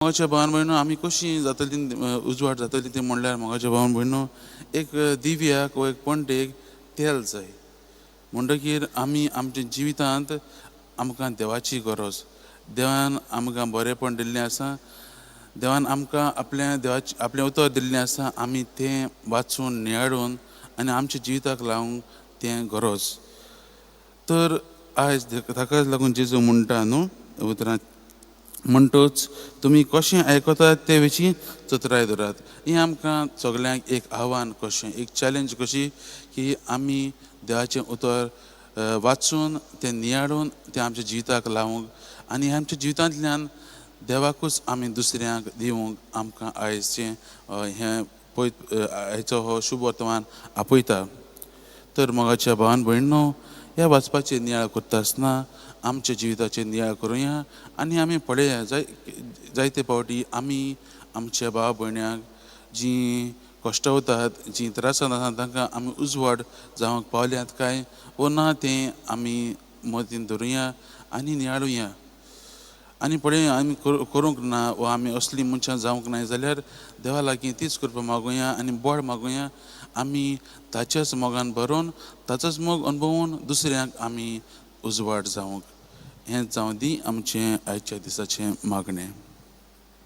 मोगाच्या भावान भयणो आमी कशी जातली उजवाड जातली ती म्हणल्यार मोगाच्या भावान भयणो एक दिव्याक वा एक पणटेक तेल जाय म्हणटकीर आमी आमच्या जिवितांत आमकां देवाची गरज देवान आमकां बरेंपण दिल्लें आसा देवान आमकां आपलें उतर दिल्लें आसा आमी तें वाचून नियाळून आनी आमच्या जिविताक लावंक तें गरज तर आयज ताकाच लागून जेजू म्हणटा न्हू उतरांत म्हणटोच तुमी कशें आयकतात ते विशीं चतराय दवरात हें आमकां सगल्यांक एक आव्हान कशें एक चॅलेंज कशी की आमी देवाचें उतर वाचून तें नियाळून तें आमच्या जिविताक लावंक आनी आमच्या जिवितांतल्यान देवाकूच आमी दुसऱ्यांक दिवंक आमकां आयजचें हें आयचो हो शुभ वर्तमान आपयता तर मोगाच्या भावान भयणो ह्या वाचपाचें नियाळ करता आसतना आमच्या जिविताचें नियाळ करुया आनी आमी पळया जायते फावटी आमी आमच्या भाव भयण्यांक जीं कश्टां वतात जीं त्रासांत आसात तांकां आमी उजवाड जावंक पावल्यात काय वो ना तें आमी मतीन धरुया आनी नियाळुया आनी पळया आमी करूंक ना वा आमी असलीं मनशां जावंक नाय जाल्यार देवा लागीं तीच कृपा मागुया आनी बोड मागुया आमी ताच्याच मोगान भरोवन ताचोच मोग अनुभवून दुसऱ्यांक आमी उजवाड जावंक हें जावं दी आमचें आयच्या दिसाचें मागणें.